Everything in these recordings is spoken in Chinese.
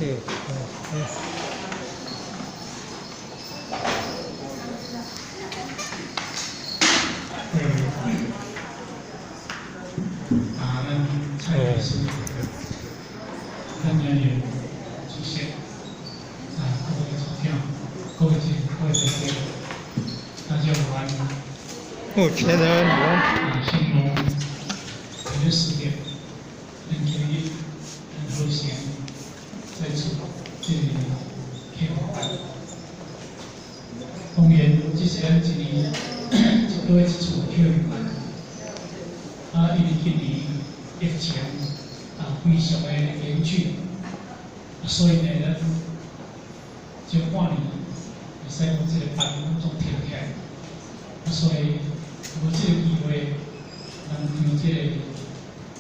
OK，咱蔡老师，咱年龄极限各位主票，各位同学，大家午安。前人形容这个时点，很吉利，很和谐，在此这里开会。当然，这是咱一年一个一处开会。因为今年疫情非常的严峻，所以呢，咱这半年会使讲这个班拢停起来，所以有这个机会，咱开这个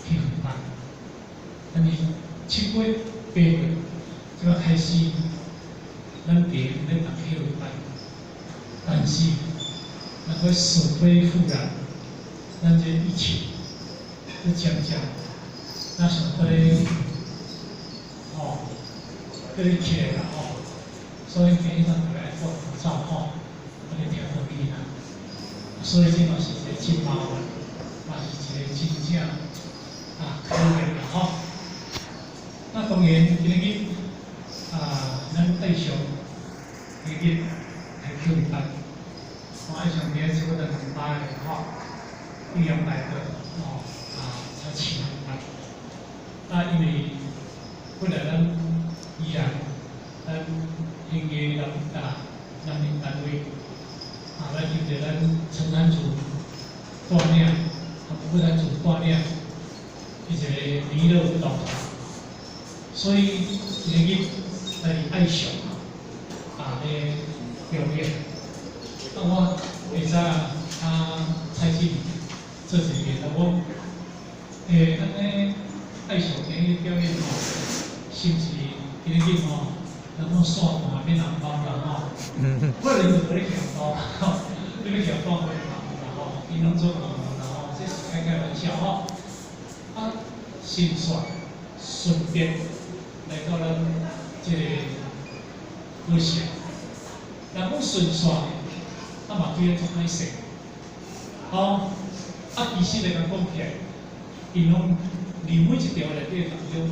开会班。但是7月、8月就要开始，咱在打开会班，但是那个死灰复燃，咱这疫情。就讲，那什么嗰啲起来啦所以每一张都来做口罩嗰啲调好啲啦，所以这嘛是一个真麻烦，嘛是一个真正可怜啦那当然今日咱对象今日系开班，我爱上边这个的200个200个才起来因为本来咱依然咱应该人民单位咱因着咱承担组锻炼，不单组锻炼，一个娱乐舞蹈团，所以今日在爱上咧表演，我会知蔡经理这几年我。咱咧爱上咧表演是不是今日咱讲线盘变红包啦我人就在咧红包你咧红包会啦伊拢做艺人啦这是开玩笑心算顺便来到咱这个歌声，若讲顺算，嘛对咱做歹势，其实来讲起来。因拢离每一条内底当中，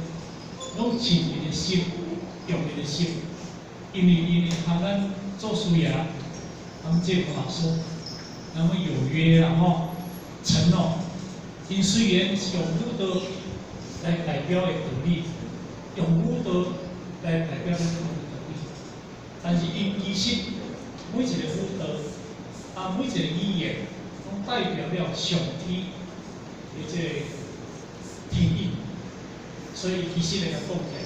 拢尽伊的心，用伊的心，因为咱做事业，政府老师，然后有约承诺，因虽然是用武德来代表的道理，用武德来代表咱的道理，但是因其实每一个武德每一个语言，拢代表了上天的这个。天意，所以其实来讲起来，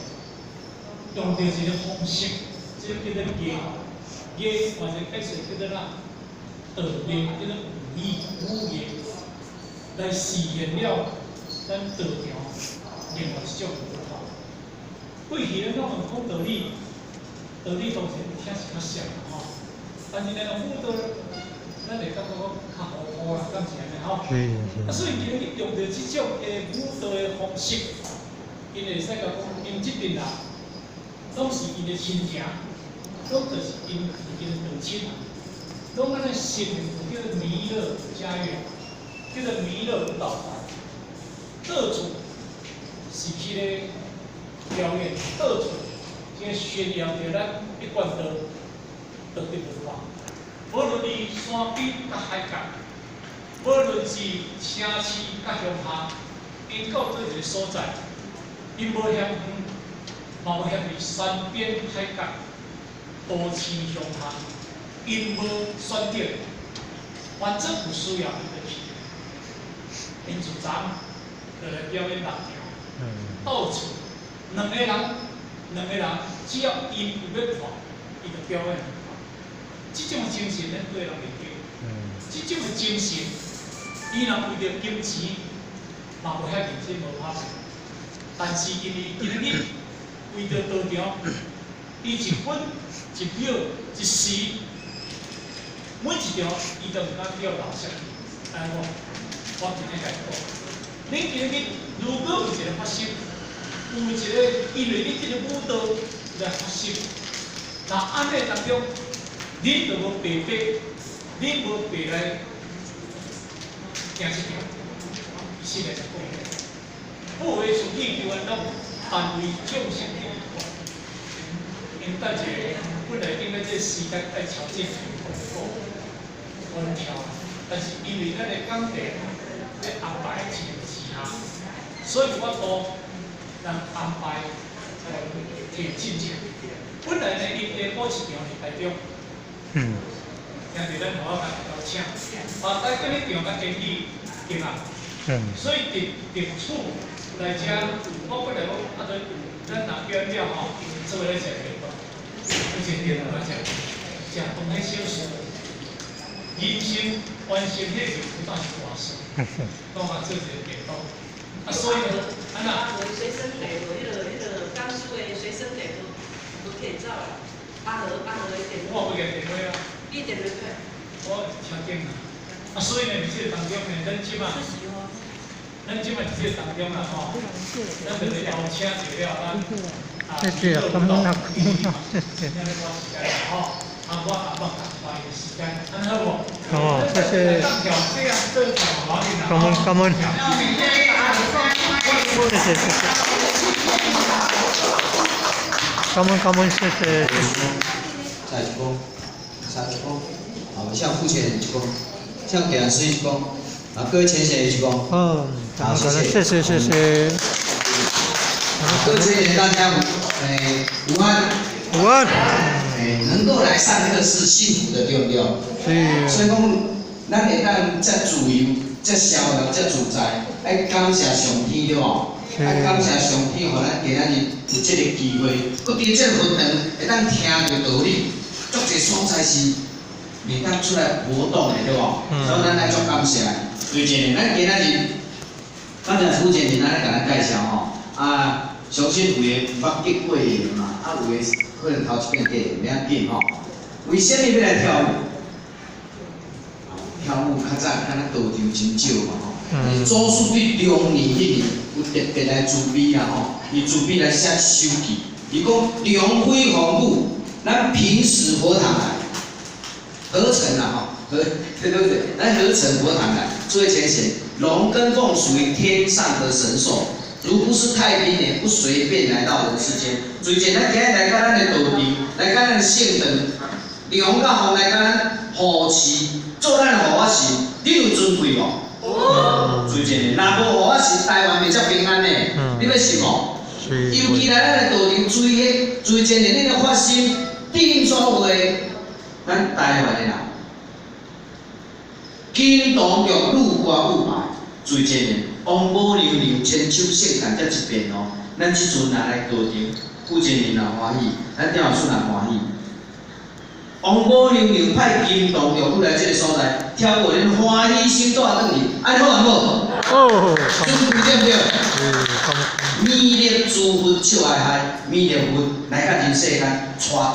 用到一个方式，这个叫做艺或者解释叫做道艺，叫做武艺，来实现了咱道条另外一种文化。过去咱讲道理当然听是较少但是呢武道，咱会感觉讲较好啦，敢是安尼所以今日用到这种武道的方式，因会使讲因这边拢是因的亲情，拢就是因的父亲，拢安尼成叫做弥勒家园，叫做弥勒舞蹈团，到处是去咧表演，到处去宣扬着咱一贯道的文化，无论是山边甲海角。无论是城市甲乡下，因到做一个所在，因无嫌远，嘛无嫌离山边海角、都市乡下，因无选择，反正有需要伊就去。因就昨就来表演6条，到处两个人，只要伊有要看，伊就表演。这种精神咱对人袂丢，这种精神。伊若为着金钱，嘛无遐认真无拍拼。但是因为今日为着道场，伊1分1秒1时，每一条伊都毋敢掉老下去。我真诶甲伊讲，恁今日如果有一个发生，有一个因为你这个舞蹈来学习，那安尼当中，你就无白白，你无白来行一条，是来讲。不为属意求安拢，但为众生的因大家本来应该这时间爱朝这稳调，但是因为咱的工地咧安排之下，所以我都让安排提进前。本来呢，因咧某一场是台中，听着咱好好交请，台中迄场甲建议定啊，所以定厝。来遮，我本来讲啊，咱若表演了吼，做咧食面包，而且点来食，食东迄小事，人生完成迄个不但是大事，都嘛做一个面包。啊，所以呢，安那随身带无，迄个江苏的随身带无见走啦。阿和的电话。我不给电话啊。你电话对？我听见啦。啊，所以呢，这个当中呢，咱即马。咱即摆即个当中啦吼，咱就邀请一了咱娱乐舞蹈第一嘛，今天咧我时间啦吼，我赶快的时间，安好无？哦，谢谢。当条这样正常好点啦。感恩。感恩，谢谢。再一公，3公，好，向付钱1公，向给老师1公，啊，各位浅显1公。好，谢谢。各位浅显大家，午安。午安。能够来上课是幸福的，对不对？是。所以讲，咱会当遮自由、遮逍遥、遮自在，爱感谢上天，对无？爱感谢上天，互咱今仔日有这个机会，搁伫这分堂会当听到道理，足侪所在是袂当出来活动的，对无？所以咱来足感谢。最近咱今仔日，刚才傅前咱咧甲咱介绍吼，相信有诶毋捌结过的嘛，有诶可能头一遍过，袂要紧吼。为什么要来跳舞？跳舞较早敢若道场真少嘛吼。祖师对龙年迄年有特别来慈悲啦吼，伊慈悲来写手记，伊讲龙飞凤舞，咱平时佛堂来，合成啦吼，对不对？咱合成佛堂来，诸位浅显，龙跟凤属于天上的神兽，如不是太平年，不随便来到人世间。最近咱今日来到咱的道场，来到咱的圣堂，龙甲凤来到咱护持，做咱护法神，你有尊贵无？最近若无护法神，台湾袂遮平安呢。你要信无？尤其来咱的道场，最近恁的发心，定所会，咱台湾的人。金堂玉愈歌愈白，最近呢，王母娘娘千手圣诞才一遍哦。咱即阵来道场，傅前年也欢喜，咱廖老师也欢喜。王母娘娘派金堂玉愈来这个所在，跳舞恁欢喜心带转去，安好安好？哦。准备对不对？弥勒诸佛笑嗨嗨，弥勒佛来到人世间，带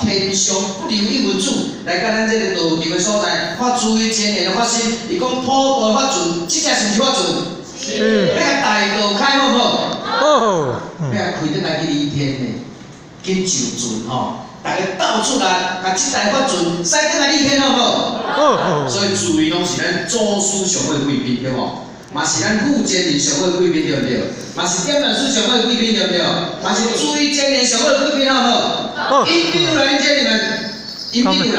天上不留一文字，来到咱这个道场的所在，发最前年的发心，伊讲普度法准，这只是毋是法准？是。要甲大道开好不好？好。要开得来去离天呢，紧就准吼。大家到处来，甲这台法准使得来离天好不好？所以注意拢是咱祖师上好贵宾，对无？嘛是咱傅前年上好贵宾，对不对？嘛是点老师上好贵宾，对不对？嘛是朱一前年上好贵宾，好不好？因比如来，恁这你们，因比如来。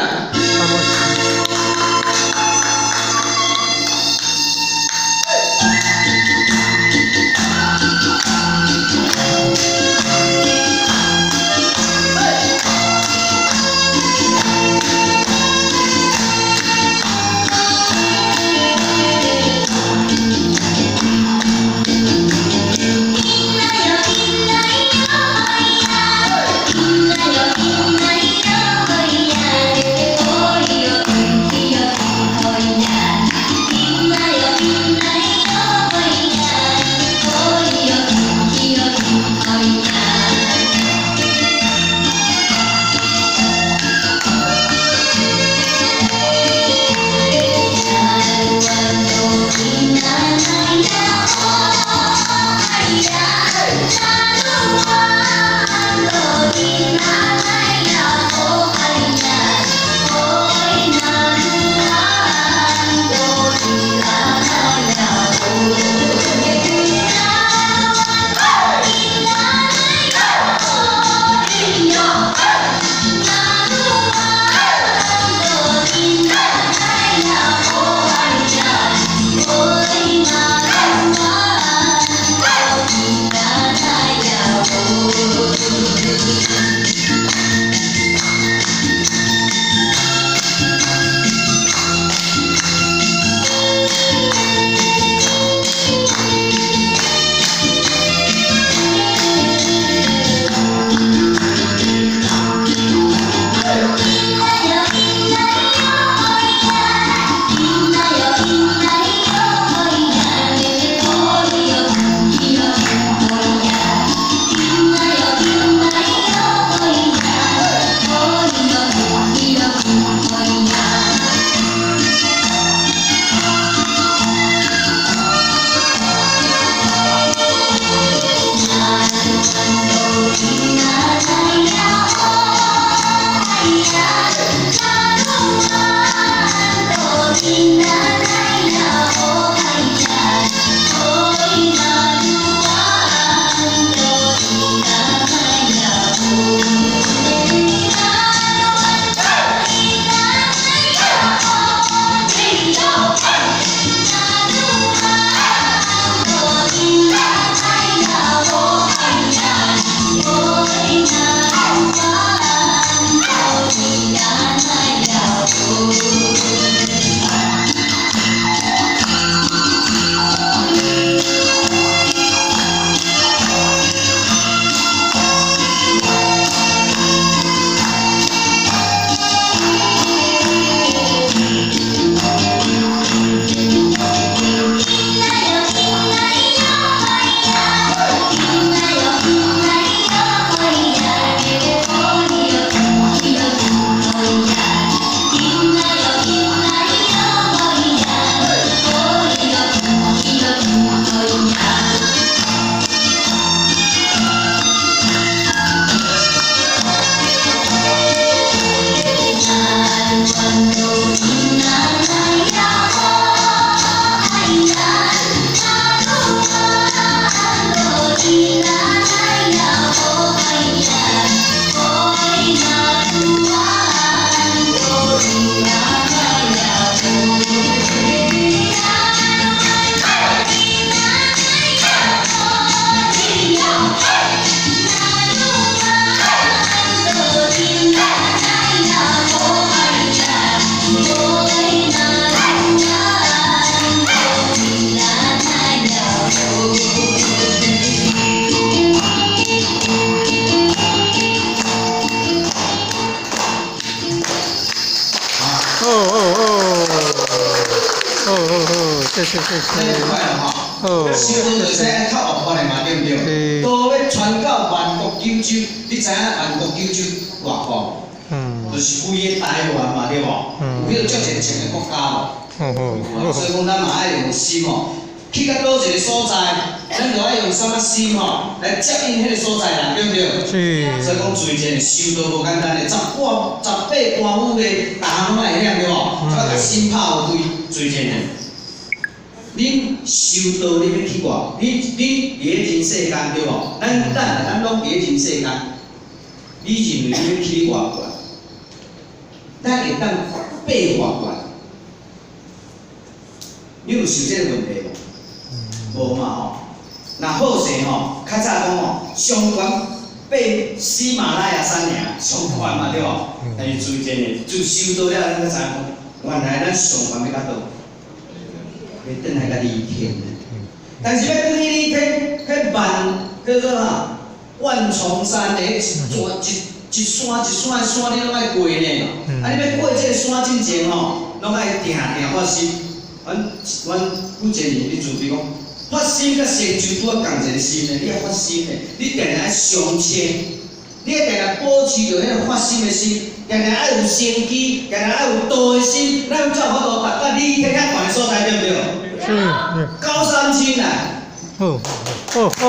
Yo 谢谢谢生日谢。快乐吼！哦，修道就使爱较活泼的嘛，对不对？都要传到万国九州，你知影万国九州偌广？就是规个台湾嘛，对无？有迄个足虔诚的国家无？所以讲，咱嘛爱用心哦。去到倒一个所在，咱就爱用什么心吼来接应迄个所在人，对不对？是。所以讲，最近修道无简单的18官府的大项拢爱晓对无？甲心拍有对，最近的。恁修道，你要去外，你伫个人世间对无？咱拢伫个人世间，你认为你要去外国，咱会当爬外国？你有想这个问题无？无嘛吼。若好势吼，较早讲吼，上悬爬喜马拉雅山尔，上悬嘛对无？但是最近的就修道了，咱才知影讲，原来咱上悬要到倒？要转来甲离天的，但是要转去离天，迄叫做万重山的一山一山，你拢爱过呢。啊，你要过这个山之前吼，拢爱定发心。阮古前年你自比讲，发心甲成就拄啊共一个心的，你要发心的，你定定爱上清，你要定定保持着迄个发心的心。定定爱有生机，定定爱有道的心，咱才有法度达到离天较悬的所在，对不对？是。高山青啦。哦哦哦。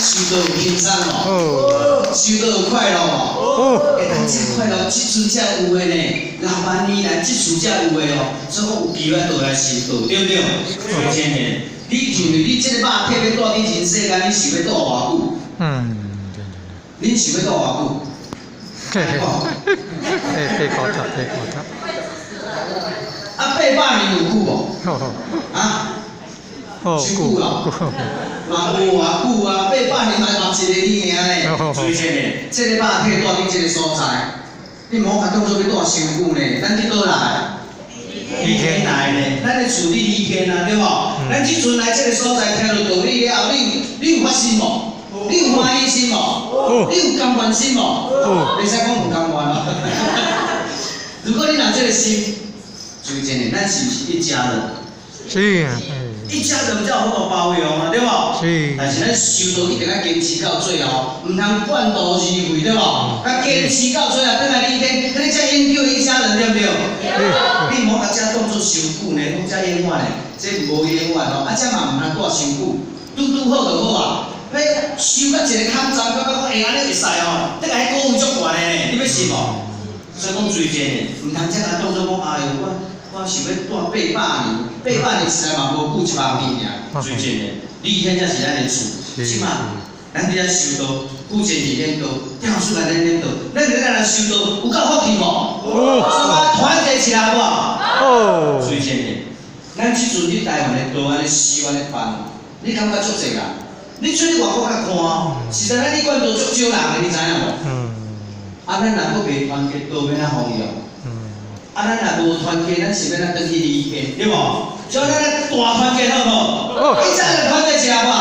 修道有轻松哦，修道有快乐哦，会当真快乐，即阵才有的呢。6万年来，即阵才有的哦，所以讲有机会倒来修道，对不对？真的，你认为你这个肉体要带你人世间，你想要带偌久？恁想要带偌久？被考察。啊，800年有久无？啊伤久啊，嘛有偌久啊，800年嘛一个你尔呢，所以真的，这个肉体住伫这个所在，你唔好甲当作要住伤久呢，咱去倒来。离天来呢，咱咧处理离天啊，对无？咱即阵来这个所在，听到道理了后，你有发心无？你有欢喜心无？你有甘愿心无？袂使讲唔甘愿咯。如果你若这个心，所以真的，咱是不是一家人？是啊，一家人才有好包容啊，对无？是。但是咱修道一定要坚持到最后，唔通半途而废，对无？要坚持到最后，等来你天，你才永久一家人，对不对？你莫把这当作伤久呢，讲这永远呢，这无永远哦，这嘛唔通住伤久，拄好就好啊。要修到一个坎站，感觉讲安尼会使哦，这个迄高位足悬的呢，你要信无？所以讲最近呢，唔通这个当作讲，哎哟，我想要住800年，800年实在嘛无久100年尔。最近呢，你天才是咱的厝，即嘛，咱伫遐修道，古前是练道，跳出来咱练道，咱伫咱来修道，有够福气无？所以团结起来好不好？最近呢，咱即阵伫台湾的道安尼修安尼办，你感觉足济啦？你出去外国甲看，实在咱你管道足少人的，你知影无？啊，咱若阁袂团结，道要哪方用？啊，咱若无团结，咱是要哪转去离间，对无？所以咱大团结好无？一家人团结起来好不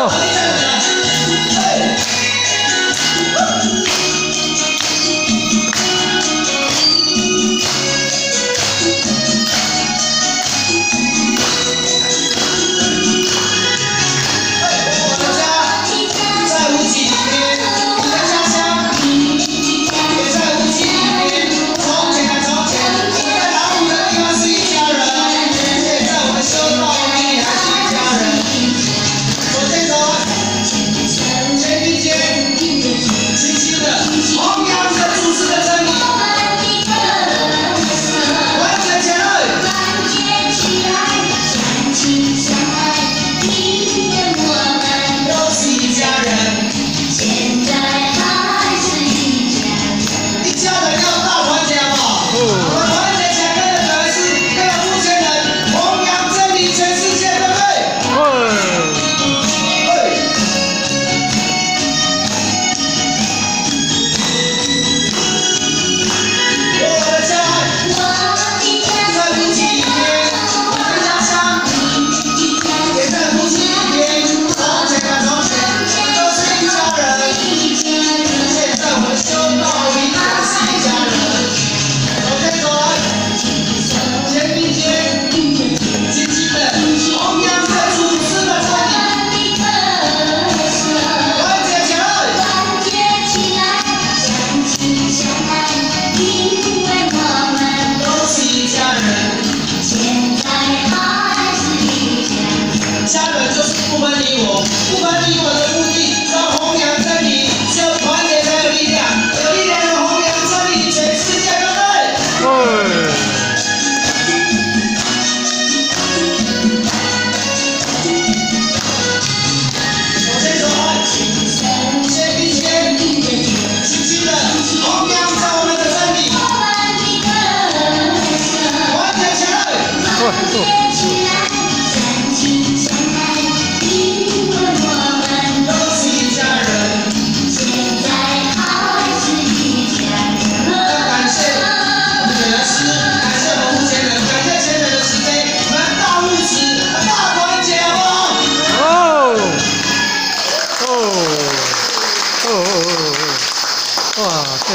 好？一家人来。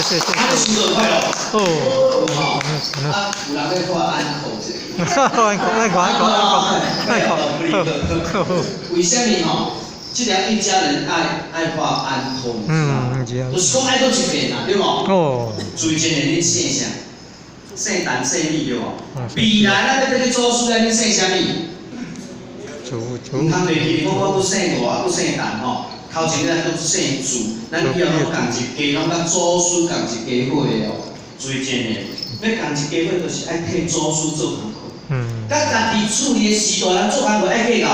谢谢。啊，你生日快乐！哦。啊，有人要看安可这个。为什么吼？这条一家人爱画安可，就是讲爱过一遍啦，对无？哦。最近的恁姓啥？姓陈姓李对无？未来咱要去做事，咱恁姓啥物？唔通袂记讲我姓吴，我姓陈吼。头前咱都姓朱，咱以后拢共一家，拢甲祖师共一家伙的哦。最近的，要共一家伙，就是爱替祖师做工课。甲家己厝里的时代人做工课爱计较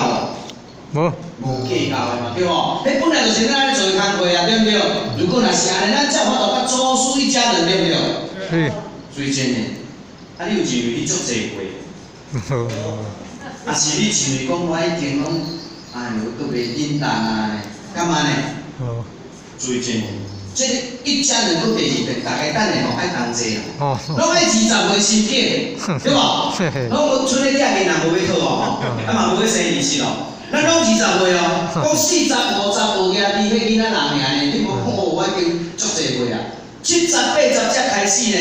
无？无计较的嘛，对无？迄本来就是咱咧做工课啊，对不对？如果若是安尼，咱才有法度甲祖师一家人，对不对？最近的，啊，你有认为你足济岁？啊是你像是讲我已经讲，哎呦，都袂紧张啊，干嘛呢？哦注意真，这个一家人搁第二遍，大家等下吼爱同齐啦。哦，拢爱20岁生计，对无？拢我村里囝囡仔无要讨哦，啊嘛无要生儿是咯。咱拢20岁哦，讲40、50无遐，你迄囡仔人尔呢？你无讲哦，我已经足济岁啊，70、80才开始呢。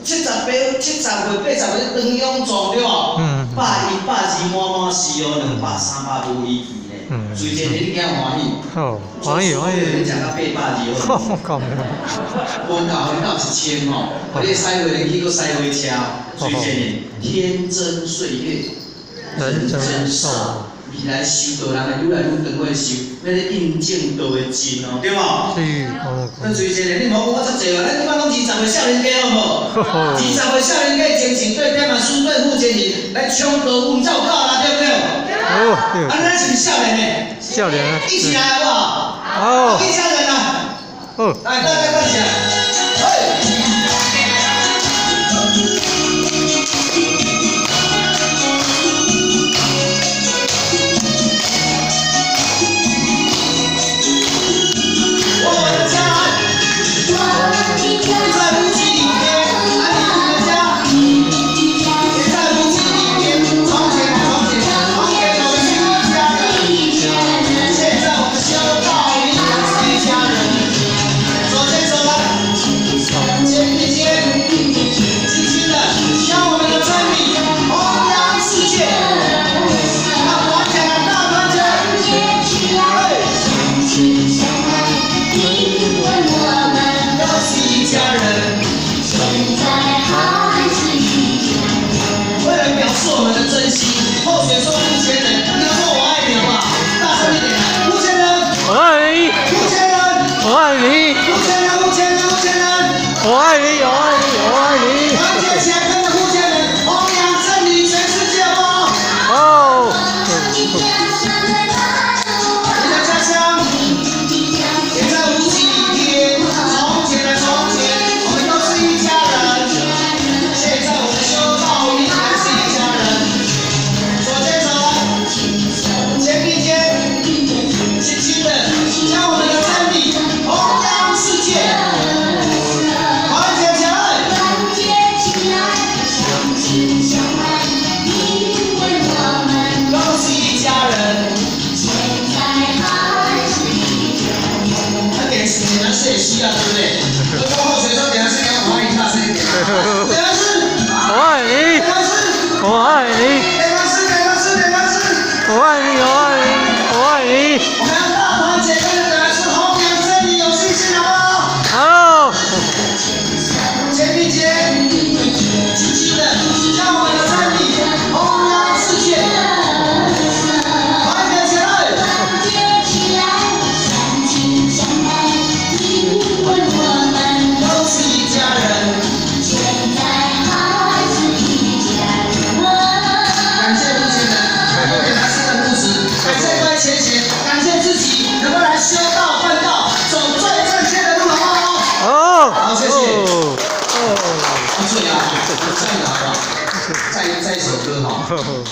70岁、80岁当勇壮对无？100、120满是哦，200、300无离奇呢。随便你惊欢喜。哦，欢喜欢喜。讲到800二哦。讲的。无到到1000哦，你驶回人去，搁驶回车，最近呢，天真岁月，人真少。未来修道人会愈来愈长会修，要咧印证道的真哦，对无？是，哦。咱最近呢，你莫讲我足济哦，咱即摆拢20岁少年家好无？20岁少年家精神对点啊，输对负精神来冲道运照到啦，对不对？哦，对。啊，咱是不是少年呢？少年啊。一起来好不好？好。一家人啊。哦。来，大家快起来。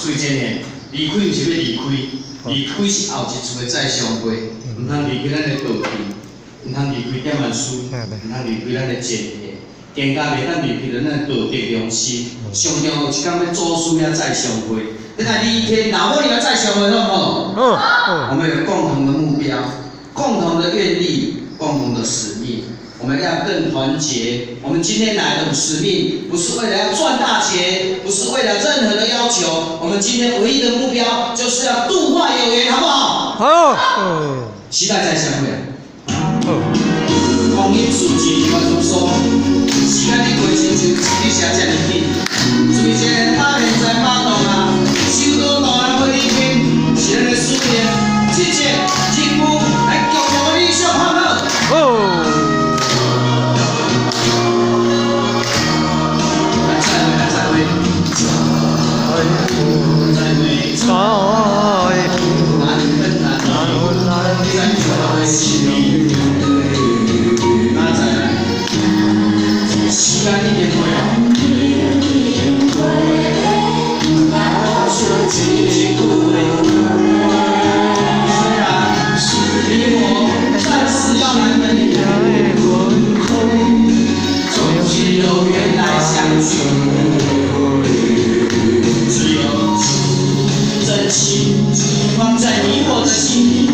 最近呢，离开毋是要离开，离开是后一厝的再相会，毋通离开咱的道场，毋通离开点文书，毋通离开咱的前业，更加袂当离开咱的道德良心。上重有一天要祖师遐再相会，你看你天老母你要再相会好不好？我们有共同的目标，共同的愿力，共同的使命。我们要更团结。我们今天来的使命，不是为了要赚大钱，不是为了任何的要求。我们今天唯一的目标，就是要度化有缘，好不好？好。期待再相会。光阴似箭，我怎说？时间你过亲像一日写遮尔紧，最前他现在马东啊，收到大人回应，是咱的使命，这节任务来共同的理想看好。时间一点过。辛苦的。虽然你我暂时要难分离，总是有缘来相聚。只有真情放在你我的心里，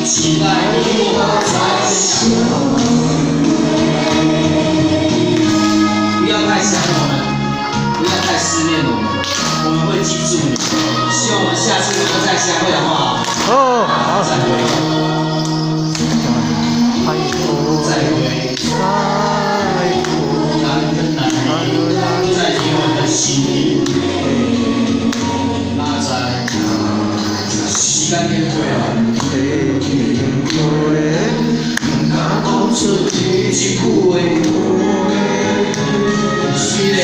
期待你我再相会。不要太想我们，不要太思念我们，我们会记住你。希望我们下次能够再相会，好不好？哦，好，再会，再会，难分难离，在你我的心里。那在时间变过啊，讲出一句话。虽然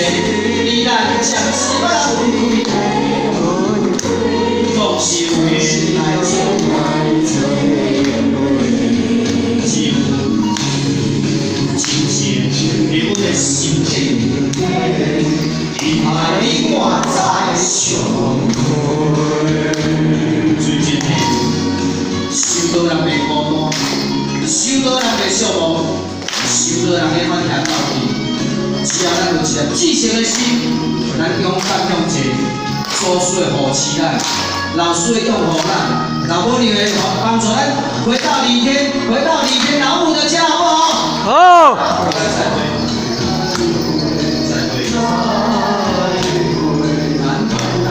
你咱将是分开，总是有缘来相会。只有亲情在阮的心底，因爱你我再相会。最近呢，收到人的孤单，收到人的寂寞，收到人的反向斗阵。只要咱有一颗至诚的心，咱勇敢向前，祖师会扶持咱，老师会拥护咱，老母娘会帮助咱回到李天，回到李天老母的家，好不好？好。再会，再会，难分难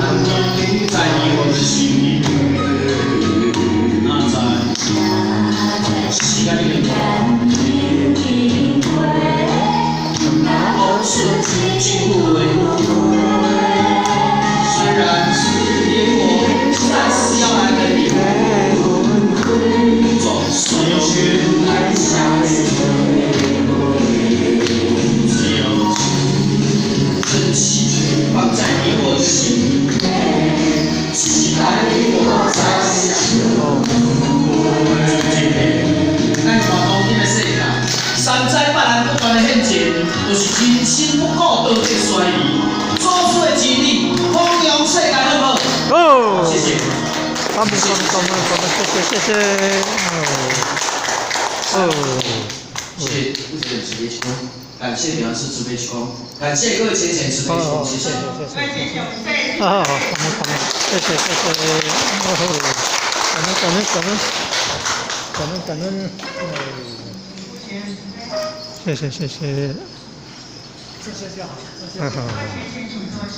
离，在你我的心里。那在时间变过。说出辛苦的虽然你我暂时要难分离，总是有缘来相会。只有真情放在你我的心里，期待你我再相会。咱大当今的世界，山寨别人不断的陷阱，就是人心不古，道德衰离。祖师的指引，弘扬世界，好不好？哦，谢谢。感恩，谢谢。谢谢不止慈悲鞠躬，感谢梁氏慈悲鞠躬，感谢各位浅浅慈悲鞠躬，谢谢。好，谢谢。感恩。谢谢。这就好，这就好。